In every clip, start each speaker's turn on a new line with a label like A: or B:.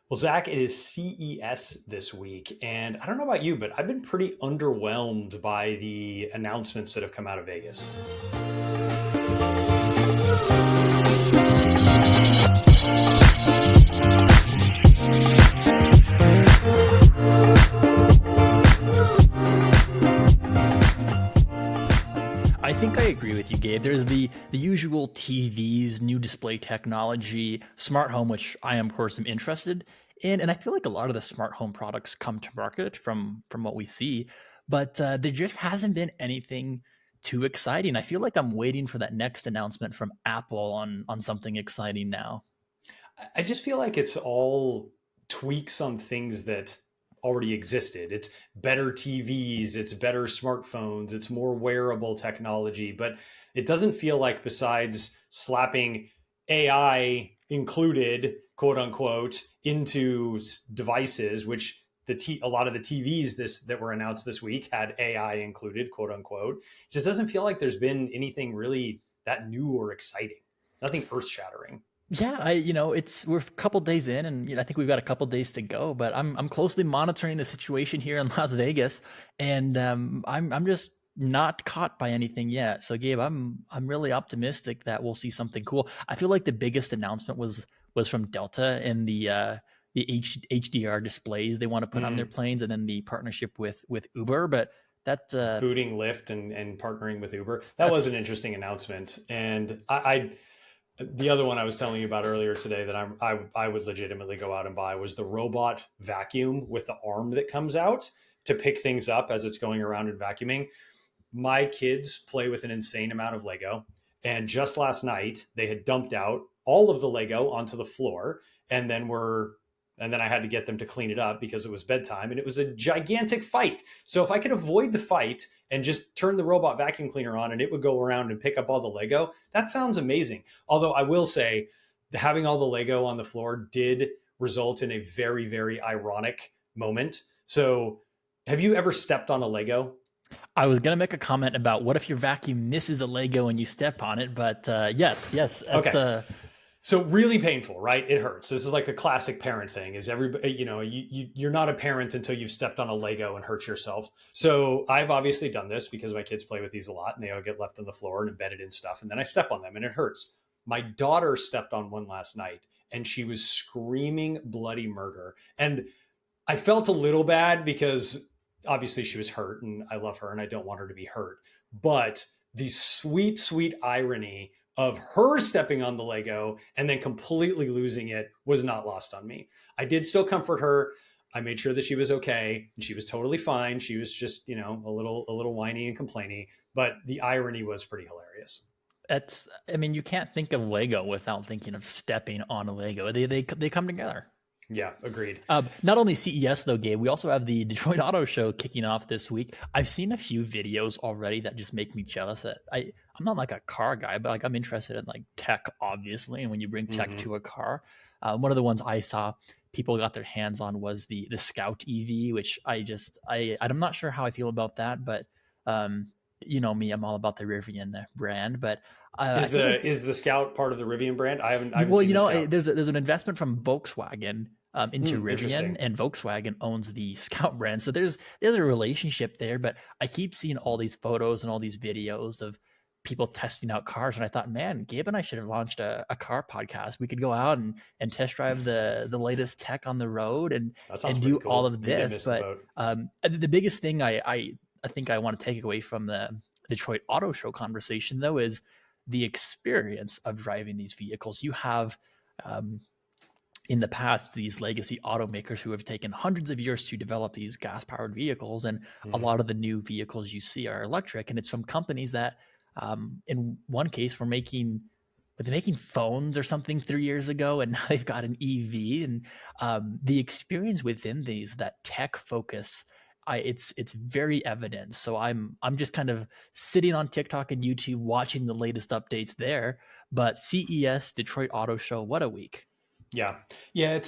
A: Well, Zach, it is CES this week, and I don't know about you, but I've been pretty underwhelmed by the announcements that have come out of Vegas.
B: I think I agree with you, Gabe. There's the usual TVs, new display technology, smart home, which I am, of course, am interested in, and I feel like a lot of the smart home products come to market from what we see, but there just hasn't been anything too exciting. I feel like I'm waiting for that next announcement from Apple on something exciting now.
A: I just feel like it's all tweaks on things that already existed. It's better TVs, it's better smartphones, it's more wearable technology, but it doesn't feel like besides slapping AI included, quote unquote, into devices, which a lot of the TVs this that were announced this week had AI included, quote unquote. It just doesn't feel like there's been anything really that new or exciting. Nothing earth shattering.
B: Yeah, it's we're a couple days in, and I think we've got a couple days to go. But I'm closely monitoring the situation here in Las Vegas, and I'm just not caught by anything yet. So, Gabe, I'm really optimistic that we'll see something cool. I feel like the biggest announcement was from Delta and the HDR displays they want to put on their
A: Mm.
B: planes, and then the partnership with Uber. But that
A: Booting Lyft and partnering with Uber. That was an
B: that's
A: interesting announcement. And the other one I was telling you about earlier today that I would legitimately go out and buy was the robot vacuum with the arm that comes out to pick things up as it's going around and vacuuming. My kids play with an insane amount of Lego. And just last night, they had dumped out all of the Lego onto the floor and then I had to get them to clean it up because it was bedtime and it was a gigantic fight. So if I could avoid the fight and just turn the robot vacuum cleaner on and it would go around and pick up all the Lego, that sounds amazing. Although I will say having all the Lego on the floor did result in a very, very ironic moment. So have you ever stepped on a Lego?
B: I was gonna make a comment about what if your vacuum misses a Lego and you step on it, but yes, that's
A: Okay. So really painful, right? It hurts. This is like the classic parent thing is everybody, you're not a parent until you've stepped on a Lego and hurt yourself. So I've obviously done this because my kids play with these a lot and they all get left on the floor and embedded in stuff. And then I step on them and it hurts. My daughter stepped on one last night and she was screaming bloody murder. And I felt a little bad because obviously she was hurt and I love her and I don't want her to be hurt. But the sweet, sweet irony of her stepping on the Lego and then completely losing it was not lost on me. I did still comfort her. I made sure that she was okay and she was totally fine. She was just, a little whiny and complainy, but the irony was pretty hilarious.
B: that's. I mean, you can't think of Lego without thinking of stepping on a Lego. They come together.
A: Yeah, agreed.
B: Not only CES though, Gabe, we also have the Detroit Auto Show kicking off this week. I've seen a few videos already that just make me jealous. That I'm not like a car guy, but like I'm interested in like tech, obviously. And when you bring tech
A: Mm-hmm.
B: to a car, one of the ones I saw people got their hands on was the Scout EV, which I'm not sure how I feel about that, but um, you know me, I'm all about the Rivian brand, but I
A: Is
B: feel
A: the
B: like
A: is the Scout part of the Rivian brand? I haven't seen
B: you
A: the
B: know,
A: Scout.
B: there's an investment from Volkswagen into Rivian,
A: Interesting.
B: and Volkswagen owns the Scout brand. So there's a relationship there. But I keep seeing all these photos and all these videos of people testing out cars, and I thought, man, Gabe and I should have launched a car podcast. We could go out and test drive the latest tech on the road
A: That sounds
B: and
A: pretty
B: do all
A: cool.
B: of
A: Maybe I
B: this.
A: missed the
B: But
A: boat.
B: the biggest thing I think I want to take away from the Detroit Auto Show conversation, though, is the experience of driving these vehicles. You have um, in the past these legacy automakers who have taken hundreds of years to develop these gas powered vehicles, and a
A: Mhm.
B: lot of the new vehicles you see are electric, and it's from companies that in one case were they making phones or something 3 years ago, and now they've got an EV, and the experience within these, that tech focus, it's very evident. So I'm just kind of sitting on TikTok and YouTube watching the latest updates there. But CES Detroit Auto Show, what a week!
A: Yeah. Yeah.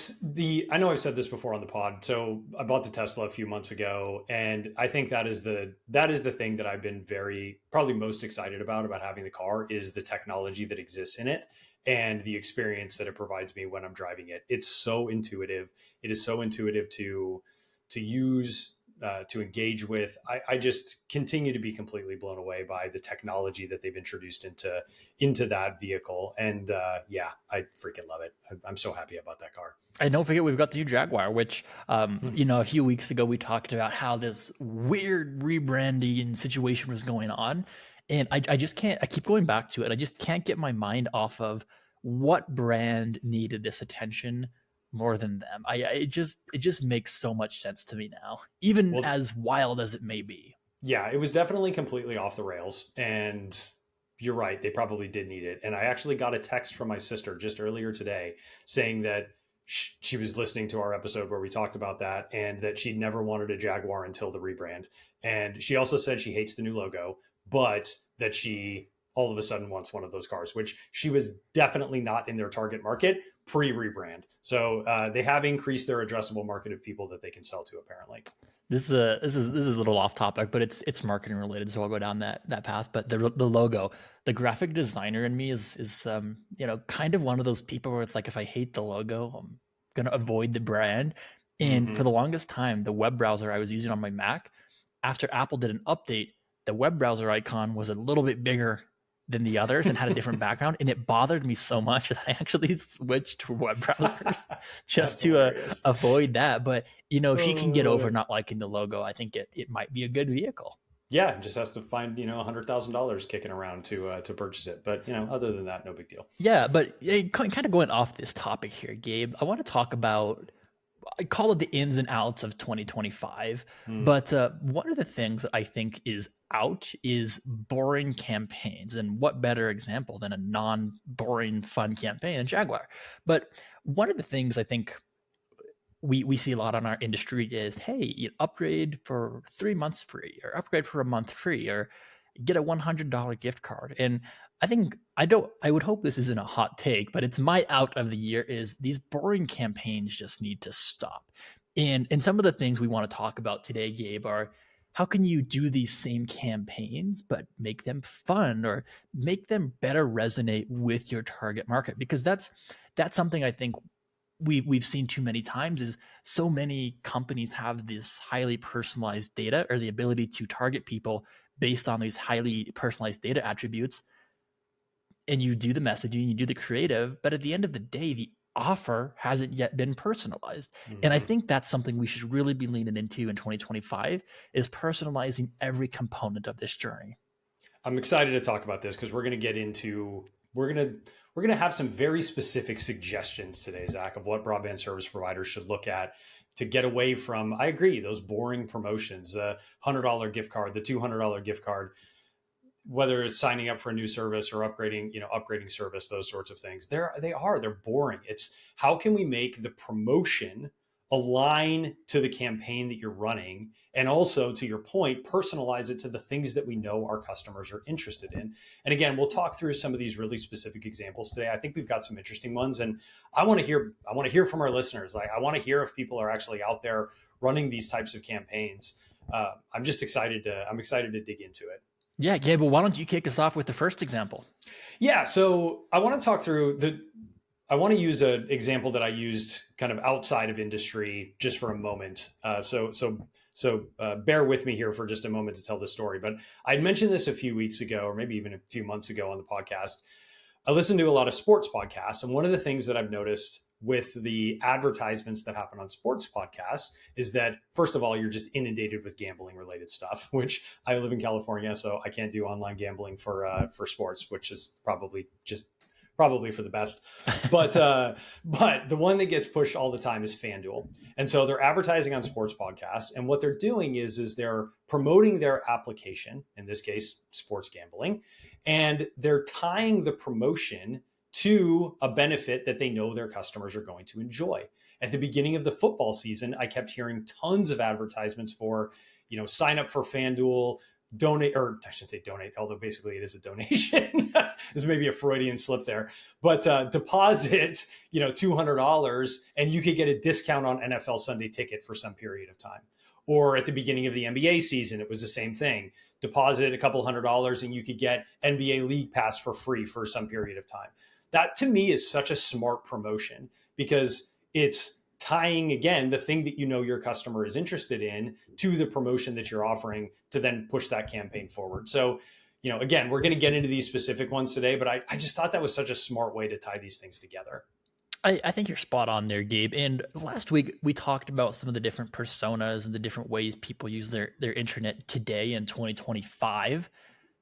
A: I know I've said this before on the pod. So I bought the Tesla a few months ago. And I think that is the thing that I've been probably most excited about having the car is the technology that exists in it. and the experience that it provides me when I'm driving it. It's so intuitive. It is so intuitive to use, to engage with. I just continue to be completely blown away by the technology that they've introduced into that vehicle. And yeah, I freaking love it. I'm so happy about that car.
B: And don't forget, we've got the new Jaguar, which, a few weeks ago we talked about how this weird rebranding situation was going on. And I just can't, I keep going back to it. I just can't get my mind off of what brand needed this attention more than them. It just makes so much sense to me now, even
A: Well,
B: as wild as it may be.
A: yeah, it was definitely completely off the rails. And you're right, they probably did need it. And I actually got a text from my sister just earlier today saying that she was listening to our episode where we talked about that, and that she'd never wanted a Jaguar until the rebrand. And she also said she hates the new logo, but that she all of a sudden wants one of those cars, which she was definitely not in their target market pre-rebrand. So they have increased their addressable market of people that they can sell to, apparently.
B: This is a little off topic, but it's marketing related, so I'll go down that path. But the logo, the graphic designer in me is kind of one of those people where it's like, if I hate the logo, I'm gonna avoid the brand. And for
A: Mm-hmm.
B: the longest time, the web browser I was using on my Mac, after Apple did an update, the web browser icon was a little bit bigger than the others and had a different background, and it bothered me so much that I actually switched to web browsers just
A: That's
B: to
A: hilarious.
B: avoid that. But if she can
A: Oh, I
B: get
A: love
B: over
A: it.
B: not liking the logo, I think it might be a good vehicle.
A: Yeah, just has to find $100,000 kicking around to purchase it. But other than that, no big deal.
B: Yeah, but kind of going off this topic here, Gabe, I want to talk about, I call it the ins and outs of 2025.
A: Hmm.
B: But one of the things that I think is out is boring campaigns. And what better example than a non boring, fun campaign in Jaguar? But one of the things I think we see a lot on our industry is, hey, you upgrade for 3 months free, or upgrade for a month free, or get a $100 gift card. And I would hope this isn't a hot take, but it's my out of the year is these boring campaigns just need to stop. And some of the things we want to talk about today, Gabe, are how can you do these same campaigns but make them fun, or make them better resonate with your target market? Because that's something I think we've seen too many times, is so many companies have this highly personalized data, or the ability to target people based on these highly personalized data attributes. And you do the messaging, you do the creative, but at the end of the day, the offer hasn't yet been personalized. And I
A: Hmm.
B: think that's something we should really be leaning into in 2025, is personalizing every component of this journey.
A: I'm excited to talk about this because we're going to get into we're going to have some very specific suggestions today, Zach, of what broadband service providers should look at to get away from. I agree, those boring promotions, the $100 gift card, the $200 gift card, whether it's signing up for a new service or upgrading service, those sorts of things. They're boring. It's how can we make the promotion align to the campaign that you're running, and also, to your point, personalize it to the things that we know our customers are interested in. And again, we'll talk through some of these really specific examples today. I think we've got some interesting ones, and I want to hear from our listeners. Like, I want to hear if people are actually out there running these types of campaigns. I'm excited to dig into it.
B: Yeah, Gabe, well, why don't you kick us off with the first example?
A: Yeah, so I want to talk through the. I want to use an example that I used kind of outside of industry just for a moment. So bear with me here for just a moment to tell the story. But I mentioned this a few weeks ago, or maybe even a few months ago on the podcast. I listen to a lot of sports podcasts, and one of the things that I've noticed with the advertisements that happen on sports podcasts is that, first of all, you're just inundated with gambling related stuff, which I live in California, so I can't do online gambling for sports, which is probably for the best. But the one that gets pushed all the time is FanDuel. And so they're advertising on sports podcasts. And what they're doing is they're promoting their application, in this case, sports gambling, and they're tying the promotion to a benefit that they know their customers are going to enjoy. At the beginning of the football season, I kept hearing tons of advertisements for, sign up for FanDuel, donate, or I shouldn't say donate, although basically it is a donation. This may be a Freudian slip there, but deposit, $200 and you could get a discount on NFL Sunday Ticket for some period of time. Or at the beginning of the NBA season, it was the same thing. Deposited a couple $100 and you could get NBA League Pass for free for some period of time. That to me is such a smart promotion because it's tying again the thing that you know your customer is interested in to the promotion that you're offering to then push that campaign forward. So, again, we're going to get into these specific ones today, but I just thought that was such a smart way to tie these things together.
B: I think you're spot on there, Gabe. And last week we talked about some of the different personas and the different ways people use their internet today in 2025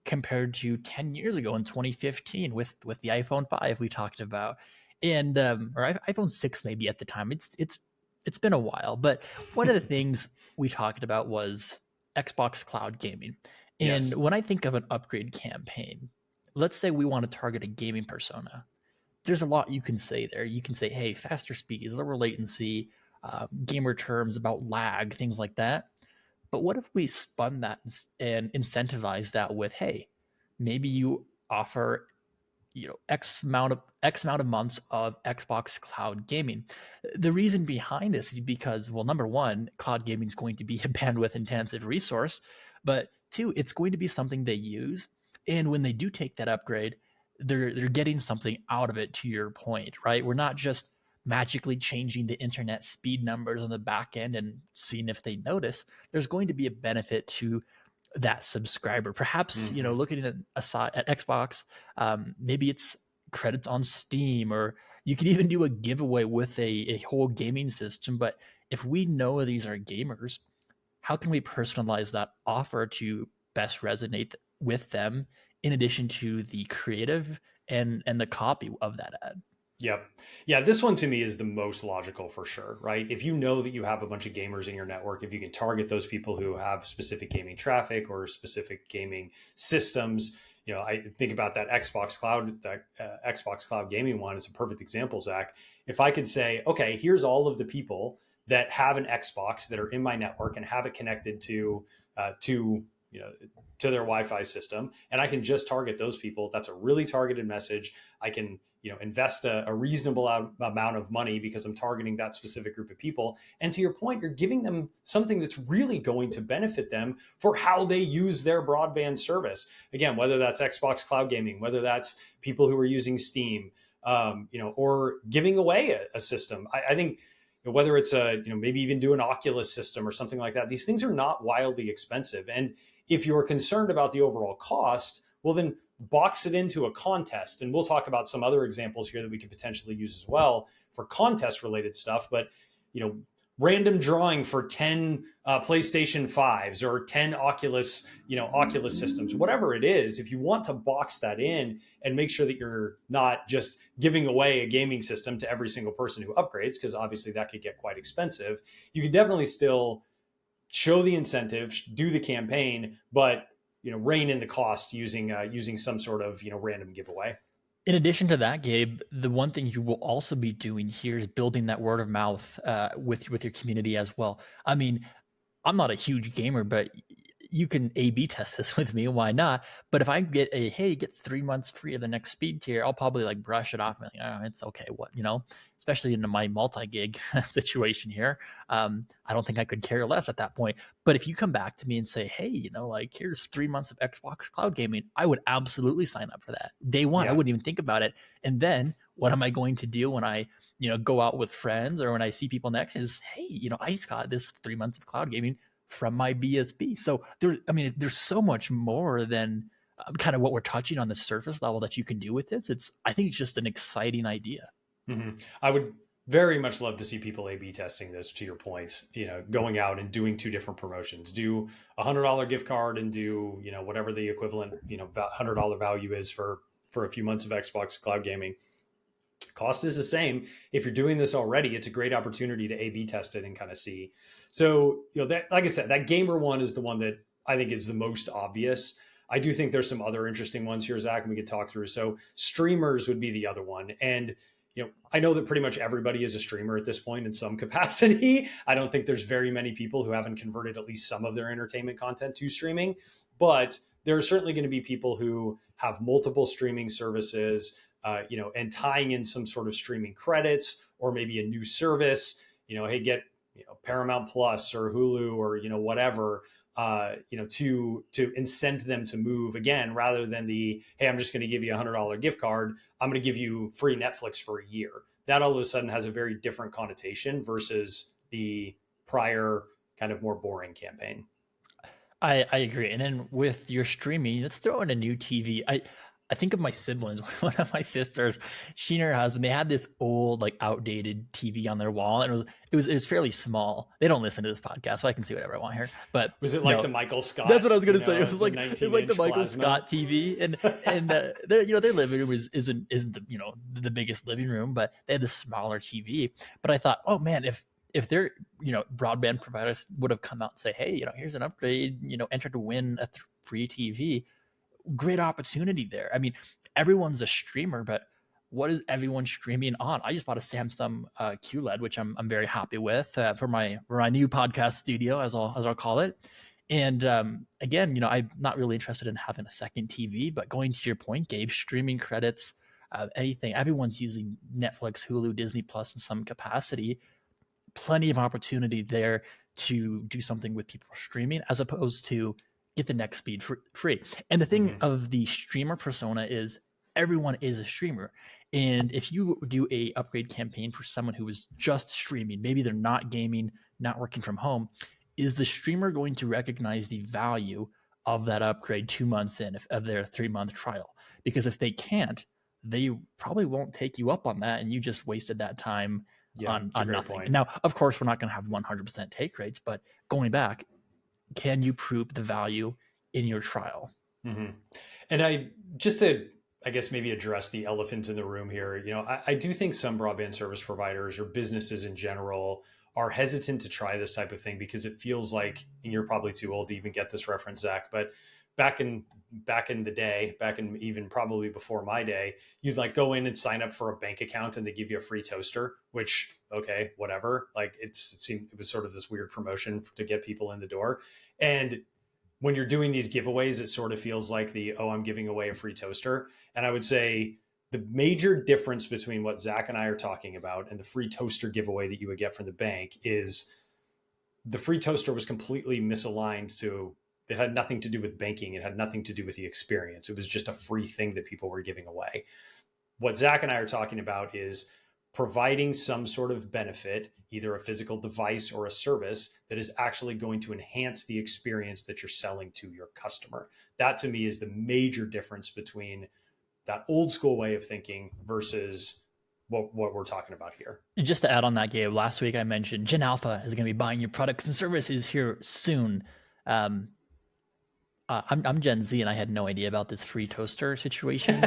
B: compared to 10 years ago in 2015 with the iPhone 5 we talked about, and or iPhone 6 maybe at the time. It's been a while, but one of the things we talked about was Xbox Cloud Gaming. And
A: Yes.
B: when I think of an upgrade campaign, let's say we want to target a gaming persona. There's a lot you can say there. You can say, hey, faster speeds, lower latency, gamer terms about lag, things like that. But what if we spun that and incentivized that with, hey, maybe you offer x amount of months of Xbox Cloud Gaming. The reason behind this is because, well, number one, cloud gaming is going to be a bandwidth intensive resource, but two, it's going to be something they use, and when they do take that upgrade, they're getting something out of it. To your point, right? We're not just magically changing the internet speed numbers on the back end and seeing if they notice. There's going to be a benefit to that subscriber. Perhaps,
A: Mm-hmm.
B: looking at aside at Xbox, maybe it's credits on Steam, or you can even do a giveaway with a whole gaming system. But if we know these are gamers, how can we personalize that offer to best resonate with them, in addition to the creative and the copy of that ad?
A: Yep. Yeah, this one to me is the most logical for sure, right? If you know that you have a bunch of gamers in your network, if you can target those people who have specific gaming traffic or specific gaming systems, I think about that Xbox Cloud Gaming one is a perfect example, Zach. If I could say, okay, here's all of the people that have an Xbox that are in my network and have it connected to you know to their Wi-Fi system, and I can just target those people. That's a really targeted message. I can invest a reasonable amount of money because I'm targeting that specific group of people. And to your point, you're giving them something that's really going to benefit them for how they use their broadband service. Again, whether that's Xbox Cloud Gaming, whether that's people who are using Steam, or giving away a system. I think whether it's maybe even do an Oculus system or something like that. These things are not wildly expensive, and if you're concerned about the overall cost, well then box it into a contest. And we'll talk about some other examples here that we could potentially use as well for contest related stuff. But, random drawing for 10 PlayStation 5s or 10 Oculus systems, whatever it is, if you want to box that in and make sure that you're not just giving away a gaming system to every single person who upgrades, because obviously that could get quite expensive, you can definitely still show the incentive, do the campaign, but rein in the cost using some sort of random giveaway.
B: In addition to that, Gabe, the one thing you will also be doing here is building that word of mouth with your community as well. I mean, I'm not a huge gamer, but you can A/B test this with me. Why not? But if I get hey, get 3 months free of the next speed tier, I'll probably like brush it off and be like, oh, it's okay. What. Especially in my multi-gig situation here, I don't think I could care less at that point. But if you come back to me and say, hey, like here's 3 months of Xbox Cloud Gaming, I would absolutely sign up for that. Day one, I
A: Yeah.
B: wouldn't even think about it. And then what am I going to do when I go out with friends or when I see people next is, hey, I just got this 3 months of cloud gaming from my BSB. So there's so much more than kind of what we're touching on the surface level that you can do with this. I think it's just an exciting idea.
A: Mm-hmm. I would very much love to see people A/B testing this. To your point, going out and doing two different promotions, do $100 gift card and do whatever the equivalent $100 value is for a few months of Xbox Cloud Gaming. Cost is the same. If you're doing this already, it's a great opportunity to A/B test it and kind of see. So that, like I said, that gamer one is the one that I think is the most obvious. I do think there's some other interesting ones here, Zach, and we could talk through. So streamers would be the other one. And I know that pretty much everybody is a streamer at this point in some capacity. I don't think there's very many people who haven't converted at least some of their entertainment content to streaming, but there are certainly going to be people who have multiple streaming services, and tying in some sort of streaming credits or maybe a new service. Hey, get Paramount Plus or Hulu or whatever, to incent them to move again, rather than the, hey, I'm just going to give you $100 gift card, I'm going to give you free Netflix for a year. That all of a sudden has a very different connotation versus the prior kind of more boring campaign.
B: I agree. And then with your streaming, let's throw in a new TV. I think of my siblings. One of my sisters, she and her husband, they had this old, like outdated TV on their wall, and it was fairly small. They don't listen to this podcast, so I can see whatever I want here. But
A: Was it like
B: no,
A: the Michael Scott?
B: that's what I was gonna say. It was
A: The
B: like the
A: 19-inch
B: Michael
A: plasma.
B: Scott TV, and their living room isn't the biggest living room, but they had this smaller TV. But I thought, oh man, if their broadband providers would have come out and say, hey, here's an upgrade, enter to win a free TV, great opportunity there. I mean, everyone's a streamer, but what is everyone streaming on? I just bought a Samsung QLED, which I'm very happy with for my new podcast studio, as I'll call it. And again, I'm not really interested in having a second TV, but going to your point, Gabe, streaming credits, anything, everyone's using Netflix, Hulu, Disney Plus in some capacity. Plenty of opportunity there to do something with people streaming, as opposed to get the next speed free. And the thing of the streamer persona is everyone is a streamer. And if you do a upgrade campaign for someone who is just streaming, maybe they're not gaming, not working from home, is the streamer going to recognize the value of that upgrade 2 months in of their 3-month trial? Because if they can't, they probably won't take you up on that, and you just wasted that time on nothing.
A: Point.
B: Now, of course, we're not going to have 100% take rates, but going back, can you prove the value in your trial?
A: And I guess maybe address the elephant in the room here. I do think some broadband service providers or businesses in general are hesitant to try this type of thing because it feels like, and you're probably too old to even get this reference, Zach, but back in the day, back in even probably before my day, you'd like go in and sign up for a bank account and they give you a free toaster, which, okay, whatever. Like it was sort of this weird promotion to get people in the door. And when you're doing these giveaways, it sort of feels like I'm giving away a free toaster. And I would say the major difference between what Zach and I are talking about and the free toaster giveaway that you would get from the bank is the free toaster was completely misaligned to, it had nothing to do with banking. It had nothing to do with the experience. It was just a free thing that people were giving away. What Zach and I are talking about is providing some sort of benefit, either a physical device or a service that is actually going to enhance the experience that you're selling to your customer. That to me is the major difference between that old school way of thinking versus what we're talking about here.
B: Just to add on that, Gabe, last week I mentioned Gen Alpha is going to be buying your products and services here soon. I'm Gen Z and I had no idea about this free toaster situation.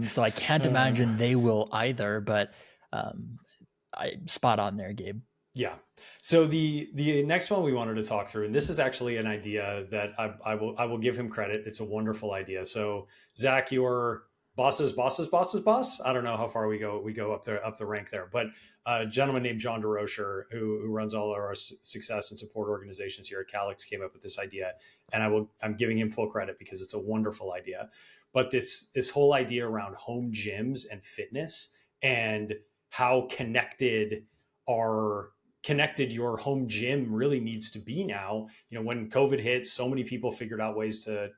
B: So I can't imagine they will either, but I spot on there, Gabe.
A: Yeah. So the next one we wanted to talk through, and this is actually an idea that I will give him credit. It's a wonderful idea. So Zach, your boss's boss. I don't know how far we go up the rank there, but a gentleman named John DeRocher, who runs all our success and support organizations here at Calix, came up with this idea, and I'm giving him full credit because it's a wonderful idea. But this whole idea around home gyms and fitness and how connected your home gym really needs to be now. When COVID hit, so many people figured out ways to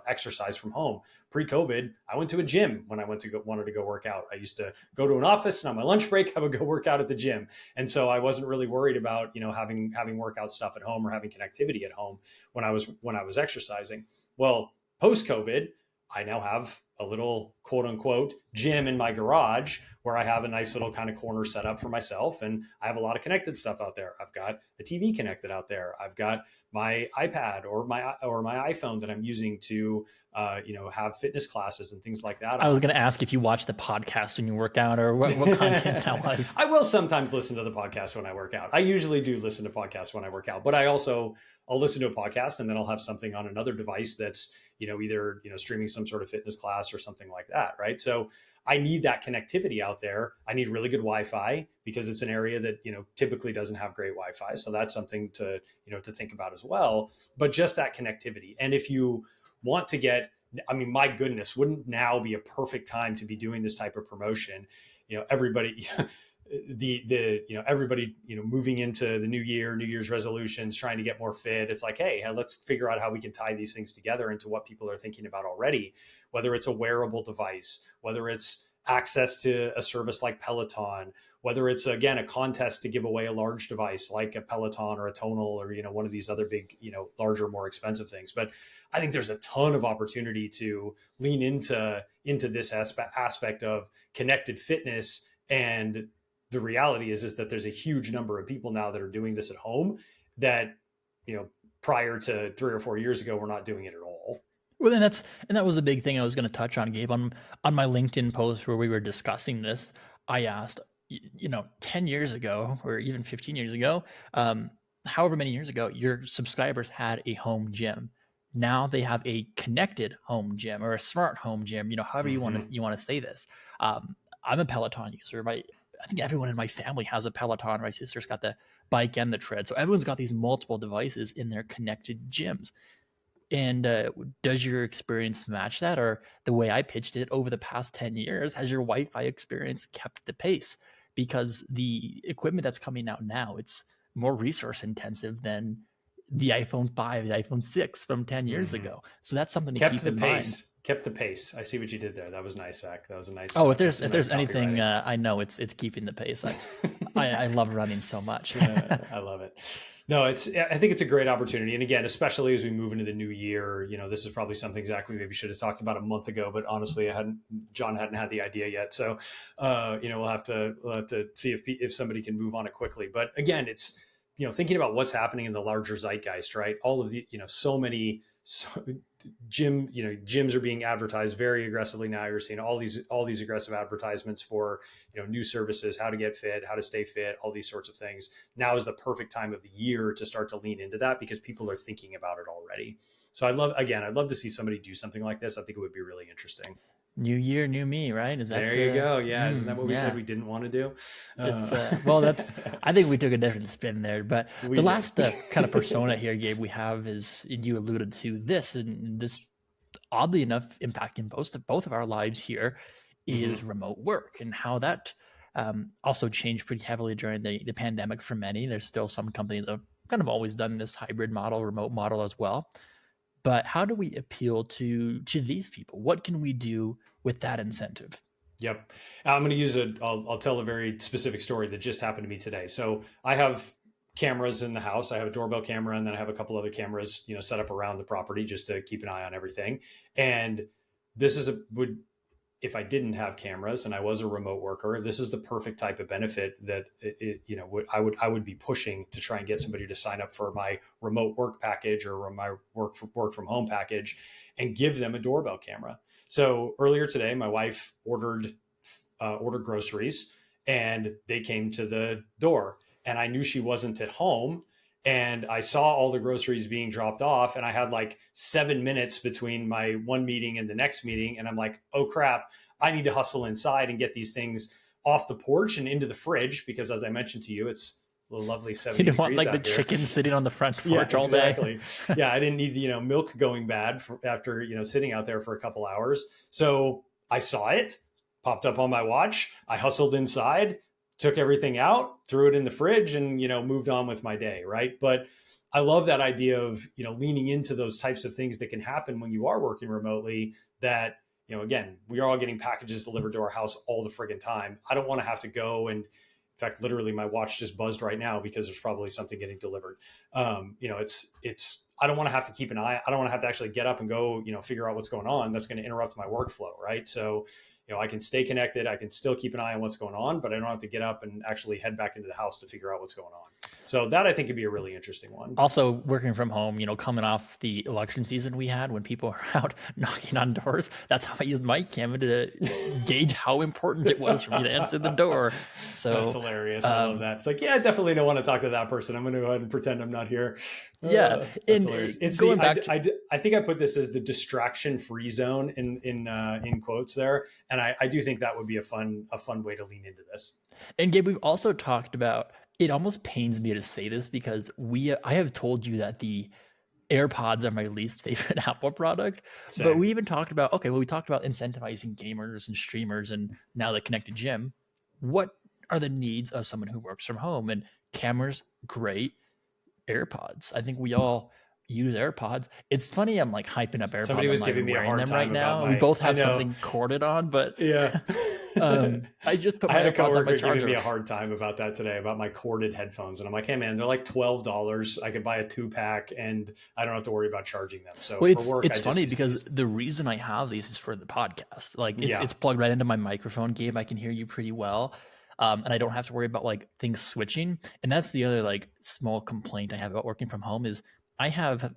A: exercise from home. Pre-COVID, I went to a gym when I wanted to go work out. I used to go to an office, and on my lunch break, I would go work out at the gym. And so I wasn't really worried about, having workout stuff at home or having connectivity at home when I was exercising. Well, post-COVID, I now have a little quote unquote gym in my garage where I have a nice little kind of corner set up for myself. And I have a lot of connected stuff out there. I've got a TV connected out there. I've got my iPad or my iPhone that I'm using to, have fitness classes and things like that.
B: I was going to ask if you watch the podcast when you work out or what content that was.
A: I will sometimes listen to the podcast when I work out. I usually do listen to podcasts when I work out, but I'll listen to a podcast and then I'll have something on another device that's, either, streaming some sort of fitness class or something like that. Right. So I need that connectivity out there. I need really good Wi-Fi because it's an area that, typically doesn't have great Wi-Fi. So that's something to think about as well, but just that connectivity. And if you want to my goodness, wouldn't now be a perfect time to be doing this type of promotion? Everybody, everybody moving into the new year, New Year's resolutions, trying to get more fit. It's like, hey, let's figure out how we can tie these things together into what people are thinking about already, whether it's a wearable device, whether it's access to a service like Peloton, whether it's again a contest to give away a large device like a Peloton or a Tonal or one of these other big larger, more expensive things. But I think there's a ton of opportunity to lean into this aspect of connected fitness. And the reality is that there's a huge number of people now that are doing this at home that prior to 3 or 4 years ago were not doing it at all.
B: Well, and that was a big thing I was going to touch on, Gabe. On my LinkedIn post where we were discussing this, I asked, 10 years ago or even 15 years ago, however many years ago, your subscribers had a home gym. Now they have a connected home gym or a smart home gym. However you want to say this. I'm a Peloton user. I think everyone in my family has a Peloton. My sister's got the bike and the tread, so everyone's got these multiple devices in their connected gyms. And does your experience match that? Or the way I pitched it, over the past 10 years, has your Wi-Fi experience kept the pace? Because the equipment that's coming out now, it's more resource intensive than the iPhone 5, the iPhone 6 from 10 years ago. So that's something to keep in mind.
A: Kept the pace. I see what you did there. That was nice, Zach. That was a nice.
B: Oh, if there's anything, I know it's keeping the pace. I love running so much.
A: I love it. No, I think it's a great opportunity. And again, especially as we move into the new year, this is probably something, Zach, we maybe should have talked about a month ago, but honestly, John hadn't had the idea yet. So, we'll have to see if somebody can move on it quickly. But again, it's, thinking about what's happening in the larger zeitgeist, right? All of the, so many gyms are being advertised very aggressively now. You're seeing all these aggressive advertisements for new services, how to get fit, how to stay fit, all these sorts of things. Now is the perfect time of the year to start to lean into that because people are thinking about it already. So I'd love to see somebody do something like this. I think it would be really interesting.
B: New year, new me, right?
A: Is that there you go? Yeah, isn't that what we said we didn't want to do?
B: I think we took a different spin there. But the last kind of persona here, Gabe, we have is, and you alluded to this, and this oddly enough impacting both of our lives here is remote work, and how that also changed pretty heavily during the pandemic for many. There's still some companies that have kind of always done this hybrid model, remote model as well. But how do we appeal to these people? What can we do with that incentive?
A: Yep. I'm going to use I'll tell a very specific story that just happened to me today. So I have cameras in the house. I have a doorbell camera, and then I have a couple other cameras, set up around the property just to keep an eye on everything. And this if I didn't have cameras and I was a remote worker, this is the perfect type of benefit that I would be pushing to try and get somebody to sign up for my remote work package or my work from home package, and give them a doorbell camera. So earlier today, my wife ordered groceries, and they came to the door, and I knew she wasn't at home. And I saw all the groceries being dropped off, and I had like 7 minutes between my one meeting and the next meeting. And I'm like, oh crap, I need to hustle inside and get these things off the porch and into the fridge, because as I mentioned to you, it's a lovely 70 degrees. You don't want
B: like the chicken sitting on the front porch all
A: day.
B: Exactly.
A: Yeah, I didn't need, milk going bad after, sitting out there for a couple hours. So I saw it, popped up on my watch. I hustled inside, took everything out, threw it in the fridge, and, moved on with my day. Right. But I love that idea of, leaning into those types of things that can happen when you are working remotely, that, again, we are all getting packages delivered to our house all the friggin' time. I don't want to have to go and, in fact, literally my watch just buzzed right now because there's probably something getting delivered. I don't want to have to keep an eye. I don't want to have to actually get up and go, figure out what's going on. That's going to interrupt my workflow. Right. So, I can stay connected. I can still keep an eye on what's going on, but I don't have to get up and actually head back into the house to figure out what's going on. So that, I think, could be a really interesting one.
B: Also, working from home, coming off the election season we had when people were out knocking on doors, that's how I used my camera to gauge how important it was for me to answer the door. So
A: that's hilarious. I love that. It's like, yeah, I definitely don't want to talk to that person. I'm going to go ahead and pretend I'm not here.
B: Yeah.
A: That's hilarious. It's I think I put this as the distraction-free zone in quotes there. And I do think that would be a fun way to lean into this.
B: And Gabe, we've also talked about, it almost pains me to say this because I have told you that the AirPods are my least favorite Apple product. Same. But we even talked about, we talked about incentivizing gamers and streamers and now the connected gym. What are the needs of someone who works from home? And cameras, great. AirPods. I think we all use AirPods. It's funny. I'm like hyping up
A: Somebody
B: AirPods. I'm
A: was
B: not
A: giving
B: even
A: me a
B: wearing
A: hard
B: them right
A: time about
B: now. We both
A: I
B: have
A: know.
B: something corded on, but
A: Yeah.
B: I just put
A: I
B: my
A: had a
B: AirPods on my
A: coworker giving me
B: charger.
A: a hard time about that today, about my corded headphones. And I'm like, hey man, they're like $12. I could buy a 2-pack and I don't have to worry about charging them. So
B: Well,
A: for work, I
B: it's
A: just
B: funny
A: use
B: because
A: these.
B: the reason I have these is for the podcast. Like
A: Yeah.
B: it's plugged right into my microphone, Gabe. I can hear you pretty well. And I don't have to worry about like things switching. And that's the other like small complaint I have about working from home is I have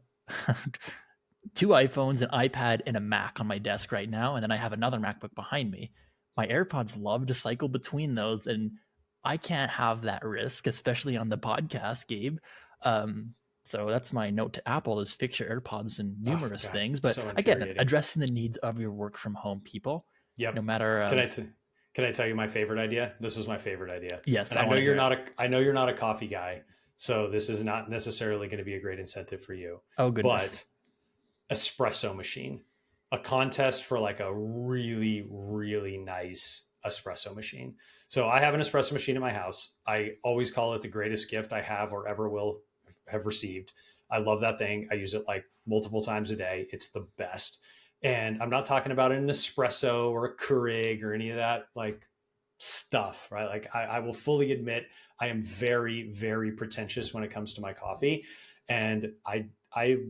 B: two iPhones, an iPad, and a Mac on my desk right now, and then I have another MacBook behind me. My AirPods love to cycle between those, and I can't have that risk, especially on the podcast, Gabe. So that's my note to Apple: is fix your AirPods and
A: Oh
B: numerous
A: God,
B: things. But
A: so
B: again,
A: infuriating.
B: addressing the needs of your work from home people, no
A: Yep.
B: matter.
A: Can I can I tell you my favorite idea? This was my favorite idea.
B: Yes,
A: And
B: I want to hear it.
A: I know you're not a coffee guy, so this is not necessarily going to be a great incentive for you.
B: Oh goodness.
A: But espresso machine, a contest for like a really, really nice espresso machine. So I have an espresso machine in my house. I always call it the greatest gift I have or ever will have received. I love that thing. I use it like multiple times a day. It's the best. And I'm not talking about an espresso or a Keurig or any of that like stuff, right? Like I will fully admit I am very, very pretentious when it comes to my coffee. And I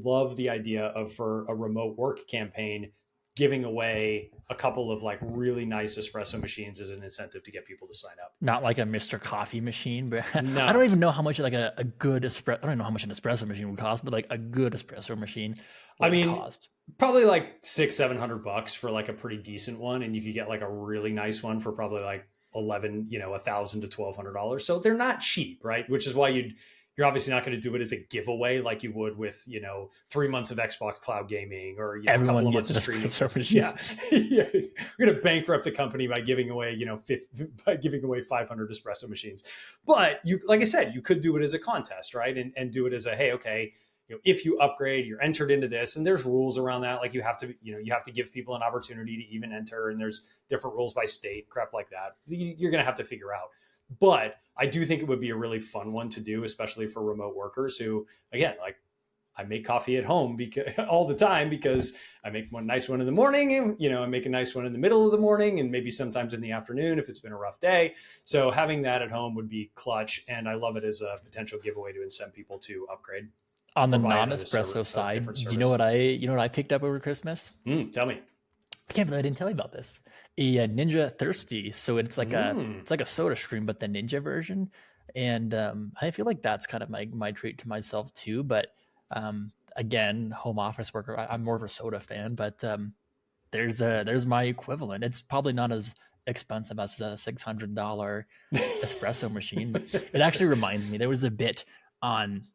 A: love the idea of, for a remote work campaign, giving away a couple of like really nice espresso machines as an incentive to get people to sign up.
B: Not like a Mr. Coffee machine, but I
A: No,
B: don't even know how much like a good espresso. I don't know how much an espresso machine would cost, but like a good espresso machine
A: I
B: would
A: mean,
B: cost.
A: probably like 600-700 bucks for like a pretty decent one. And you could get like a really nice one for probably like 11, $1,000 to $1,200. So they're not cheap, right? Which is why you're obviously not going to do it as a giveaway like you would with 3 months of Xbox cloud gaming or a couple
B: Everyone
A: of
B: gets
A: months
B: an
A: of streaming.
B: espresso machine.
A: Yeah, yeah. We're going to bankrupt the company by giving away by giving away 500 espresso machines. But you, like I said, you could do it as a contest, right? And do it as a, hey, okay, if you upgrade, you're entered into this, and there's rules around that. Like you have to give people an opportunity to even enter, and there's different rules by state, crap like that. You're going to have to figure out. But I do think it would be a really fun one to do, especially for remote workers who, again, like I make coffee at home because all the time, because I make one nice one in the morning, and I make a nice one in the middle of the morning, and maybe sometimes in the afternoon if it's been a rough day. So having that at home would be clutch, and I love it as a potential giveaway to incent people to upgrade
B: On the
A: or buy
B: non-espresso
A: a
B: side,
A: different
B: do
A: service.
B: you know what I picked up over Christmas?
A: Tell me.
B: I can't believe I didn't tell you about this. A Ninja Thirsty. So
A: Mm.
B: it's like a soda stream, but the Ninja version. And I feel like that's kind of my treat to myself too. But again, home office worker, I'm more of a soda fan, but there's my equivalent. It's probably not as expensive as a $600 espresso machine, but it actually reminds me, there was a bit on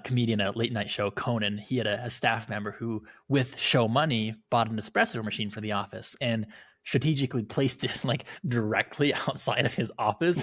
B: comedian at late night show, Conan. He had a staff member who, with show money, bought an espresso machine for the office and strategically placed it like directly outside of his office.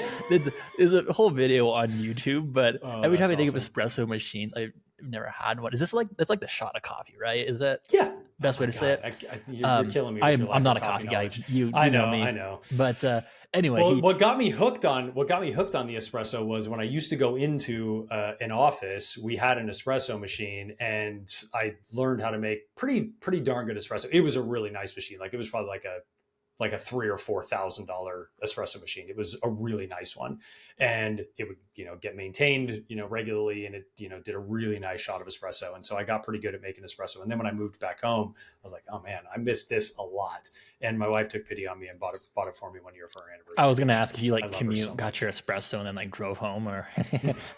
B: There's a whole video on YouTube, but
A: Oh,
B: every time
A: that's
B: I think of
A: awesome.
B: espresso machines, I've never had one. Is this like that's like the shot of coffee, right? Is that
A: Yeah. Oh
B: best
A: my
B: way to say
A: God.
B: it?
A: You're killing me with your
B: I'm
A: lack of
B: not a
A: coffee
B: coffee guy.
A: knowledge.
B: You know
A: I
B: me,
A: know.
B: but anyway,
A: Well, what got me hooked on the espresso was when I used to go into an office. We had an espresso machine, and I learned how to make pretty darn good espresso. It was a really nice machine. Like it was probably like a $3,000 or $4,000 espresso machine. It was a really nice one, and it would get maintained regularly, and it did a really nice shot of espresso. And so I got pretty good at making espresso. And then when I moved back home, I was like, oh man, I miss this a lot. And my wife took pity on me and bought it for me one year for our anniversary.
B: I was gonna ask if you
A: I
B: like
A: love her
B: commute,
A: so
B: got
A: much.
B: your espresso, and then like drove home, or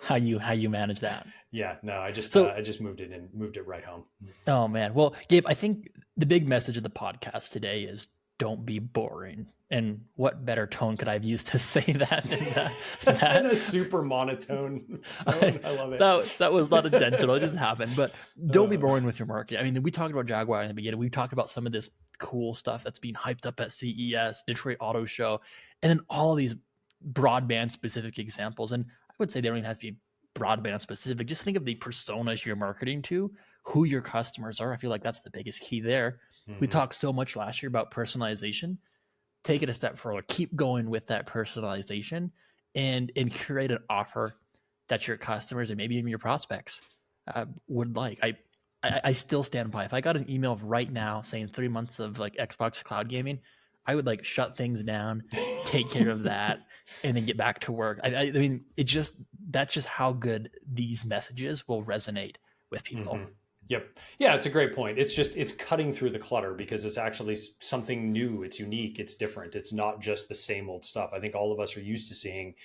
B: how you manage that.
A: Yeah, no,
B: So,
A: I just moved it right home.
B: oh man, well, Gabe, I think the big message of the podcast today is don't be boring. And what better tone could I have used to say that than that?
A: And
B: that
A: a super monotone tone. I love it.
B: that was not intentional. It just happened. But don't be boring with your marketing. I mean, we talked about Jaguar in the beginning. We talked about some of this cool stuff that's being hyped up at CES, Detroit Auto Show, and then all of these broadband specific examples. And I would say they don't even have to be broadband specific. Just think of the personas you're marketing to, who your customers are. I feel like that's the biggest key there. We
A: Mm-hmm.
B: talked so much last year about personalization. take it a step further, keep going with that personalization, and create an offer that your customers and maybe even your prospects would like. I still stand by. If I got an email right now saying 3 months of like Xbox cloud gaming, I would like shut things down, take care of that, and then get back to work. I mean, that's just how good these messages will resonate with people.
A: Mm-hmm. Yep. Yeah, it's a great point. It's cutting through the clutter because it's actually something new. It's unique. It's different. It's not just the same old stuff. I think all of us are used to seeing,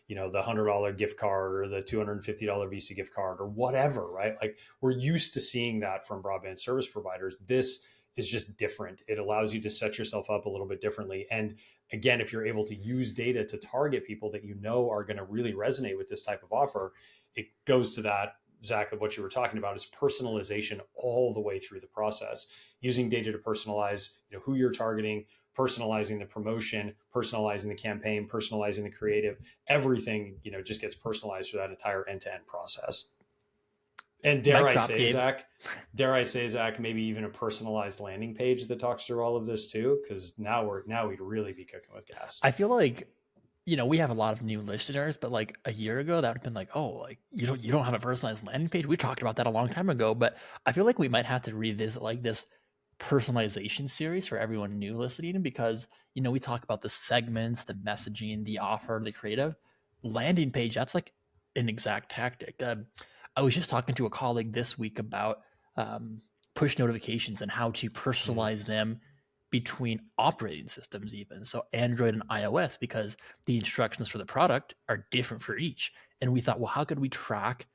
A: the $100 gift card or the $250 Visa gift card or whatever, right? Like we're used to seeing that from broadband service providers. This is just different. It allows you to set yourself up a little bit differently. And again, if you're able to use data to target people that you know are going to really resonate with this type of offer, it goes to that exactly what you were talking about is personalization all the way through the process, using data to personalize, who you're targeting, personalizing the promotion, personalizing the campaign, personalizing the creative, everything, just gets personalized through that entire end-to-end process. And
B: Mic drop, Gabe.
A: Zach, maybe even a personalized landing page that talks through all of this too, because now we'd really be cooking with gas.
B: I feel like we have a lot of new listeners, but like a year ago, that would have been like, oh, like you don't have a personalized landing page. We talked about that a long time ago, but I feel like we might have to revisit like this personalization series for everyone new listening because we talk about the segments, the messaging, the offer, the creative landing page. That's like an exact tactic. I was just talking to a colleague this week about push notifications and how to personalize them between operating systems, even so Android and iOS, because the instructions for the product are different for each. And we thought, well, how could we track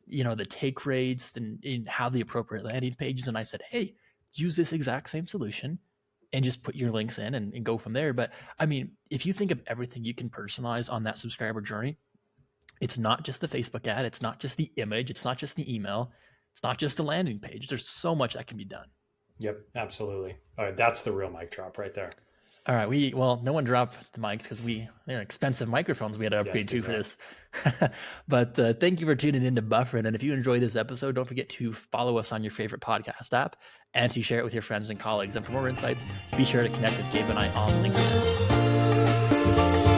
B: the take rates and how the appropriate landing pages? And I said, hey, let's use this exact same solution and just put your links in and go from there. But I mean, if you think of everything you can personalize on that subscriber journey, it's not just the Facebook ad, it's not just the image, it's not just the email, it's not just the landing page. There's so much that can be done.
A: Yep, absolutely. All right, that's the real mic drop right there.
B: All right, no one dropped the mics because they're expensive microphones we had to upgrade to for this. But thank you for tuning in to Buffering. And if you enjoyed this episode, don't forget to follow us on your favorite podcast app and to share it with your friends and colleagues. And for more insights, be sure to connect with Gabe and I on LinkedIn.